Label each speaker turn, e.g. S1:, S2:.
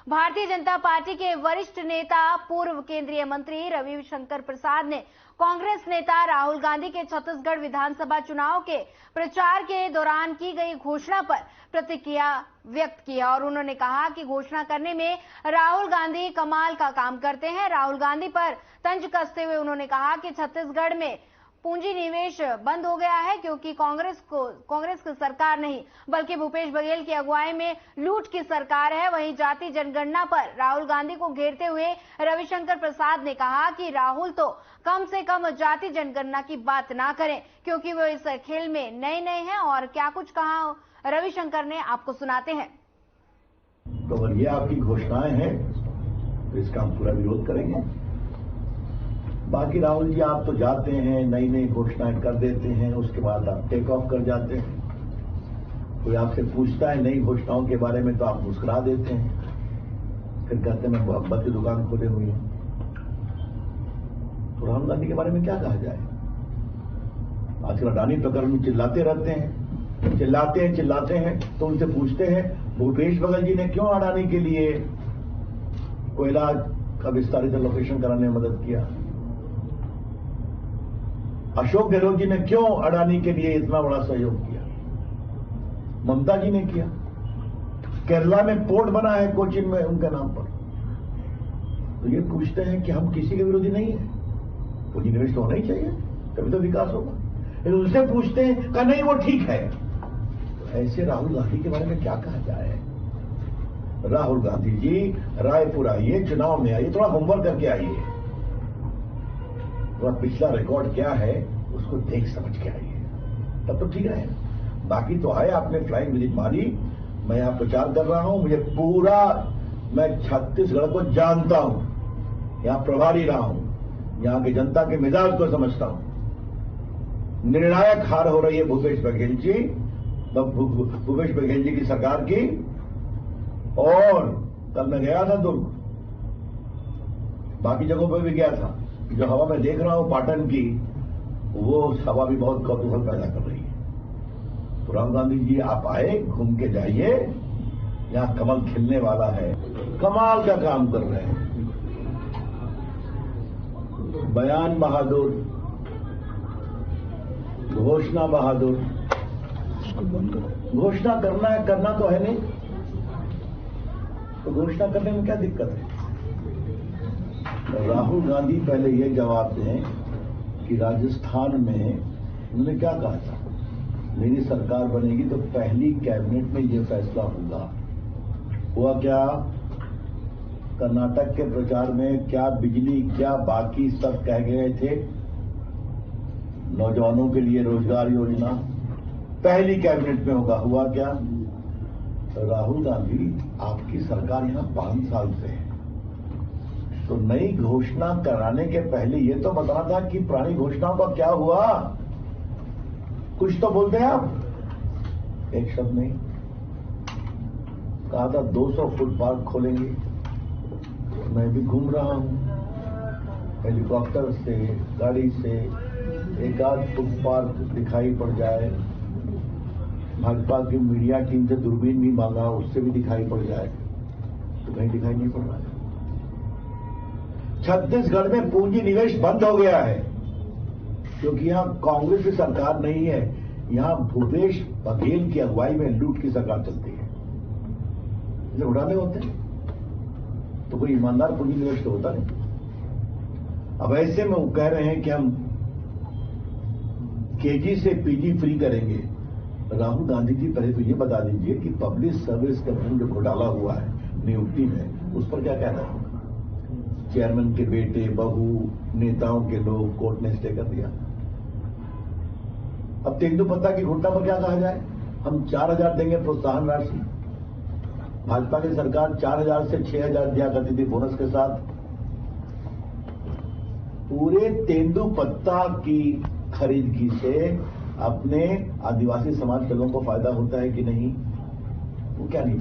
S1: Bharatiya Janata party के वरिष्ठ नेता पूर्व केंद्रीय मंत्री रविशंकर प्रसाद ने कांग्रेस नेता राहुल गांधी के छत्तीसगढ़ विधानसभा चुनाव के प्रचार के दौरान की गई घोषणा पर प्रतिक्रिया व्यक्त किया और उन्होंने कहा कि घोषणा करने में राहुल गांधी कमाल का काम करते हैं। राहुल गांधी पर तंज कसते हुए उन्होंने कहा कि छत्तीसगढ़ में पूंजी निवेश बंद हो गया है क्योंकि कांग्रेस की सरकार नहीं बल्कि भूपेश बघेल की अगुवाई में लूट की सरकार है। वहीं जाति जनगणना पर राहुल गांधी को घेरते हुए रविशंकर प्रसाद ने कहा कि राहुल तो कम से कम जाति जनगणना की बात ना करें क्योंकि वो इस खेल में नए हैं। और क्या कुछ कहा रविशंकर ने, आपको सुनाते हैं।
S2: तो अगर ये आपकी घोषणाएं हैं तो इसका हम पूरा विरोध करेंगे। बाकी राहुल जी, आप तो जाते हैं, नई घोषणाएं कर देते हैं, उसके बाद आप टेक ऑफ कर जाते हैं। कोई आपसे पूछता है नई घोषणाओं के बारे में तो आप मुस्कुरा देते हैं, फिर कहते हैं मैं मोहब्बत की दुकान खोले हुई हूं। तो राहुल गांधी के बारे में क्या कहा जाए? आजकल अडानी प्रकरण में चिल्लाते रहते हैं, चिल्लाते हैं तो उनसे पूछते हैं भूपेश बघेल जी ने क्यों अडानी के लिए कोयला का विस्तारित लोकेशन कराने में मदद किया? अशोक गहलोत जी ने क्यों अडानी के लिए इतना बड़ा सहयोग किया? ममता जी ने किया। केरला में पोर्ट बना है कोचिन में उनके नाम पर। तो ये पूछते हैं कि हम किसी के विरोधी नहीं है, पूंजी निवेश तो होना ही चाहिए, तभी तो विकास होगा। लेकिन उनसे पूछते हैं कि नहीं वो ठीक है। तो ऐसे राहुल गांधी के बारे में क्या कहा जाए? राहुल गांधी जी रायपुर आइए, चुनाव में आइए, थोड़ा होमवर्क करके आइए, वह पिछला रिकॉर्ड क्या है उसको देख समझ के आइए, तब तो ठीक रहेगा। बाकी तो है, आपने फ्लाइंग विजिट मारी, मैं यहां प्रचार कर रहा हूं, मुझे पूरा, मैं छत्तीसगढ़ को जानता हूं, यहां प्रभारी रहा हूं, यहां की जनता के मिजाज को समझता हूं। निर्णायक हार हो रही है भूपेश बघेल जी की सरकार की। और कल मैं गया था दुर्ग, बाकी जगहों पर भी गया था। जो हवा मैं देख रहा हूं पाटन की, वो हवा भी बहुत कौतूहल पैदा कर रही है। तो राहुल गांधी जी आप आए, घूम के जाइए, यहां कमल खिलने वाला है, कमाल का काम कर रहे हैं। बयान बहादुर, घोषणा बहादुर। घोषणा करना है, करना तो है नहीं, तो घोषणा करने में क्या दिक्कत है? राहुल गांधी पहले ये जवाब दें कि राजस्थान में उन्होंने क्या कहा था, मेरी सरकार बनेगी तो पहली कैबिनेट में ये फैसला होगा। हुआ क्या? कर्नाटक के प्रचार में क्या बिजली, क्या बाकी सब कह गए थे, नौजवानों के लिए रोजगार योजना पहली कैबिनेट में होगा। हुआ क्या? राहुल गांधी, आपकी सरकार यहां 5 साल से है, तो नई घोषणा कराने के पहले ये तो बताना था कि पुरानी घोषणाओं का क्या हुआ। कुछ तो बोलते हैं आप, एक शब्द नहीं। कहा था 200 फुट पार्क खोलेंगे, मैं भी घूम रहा हूं, हेलीकॉप्टर से, गाड़ी से, एक आध फुट पार्क दिखाई पड़ जाए, भाजपा की मीडिया टीम से दूरबीन भी मांगा, उससे भी दिखाई पड़ जाए, तो कहीं दिखाई नहीं पड़ रहा है। छत्तीसगढ़ में पूंजी निवेश बंद हो गया है क्योंकि यहां कांग्रेस की सरकार नहीं है, यहां भूपेश बघेल की अगुवाई में लूट की सरकार चलती है। इसे उठाने होते हैं तो कोई ईमानदार पूंजी निवेश तो होता नहीं। अब ऐसे में वो कह रहे हैं कि हम केजी से पीजी फ्री करेंगे। राहुल गांधी जी पहले तो ये बता दीजिए कि पब्लिक सर्विस कमीशन जो घोटाला हुआ है नियुक्ति में, उस पर क्या कहना है? चेयरमैन के बेटे, बहू, नेताओं के लोग, कोर्ट ने स्टे कर दिया। अब तेंदुपत्ता की घटना पर क्या कहा जाए? हम 4000 देंगे प्रोत्साहन राशि। भाजपा की सरकार 4000 से 6000 दिया करती थी बोनस के साथ। पूरे तेंदुपत्ता की खरीदगी से अपने आदिवासी समाज के लोगों को फायदा होता है कि नहीं? वो क्या नहीं?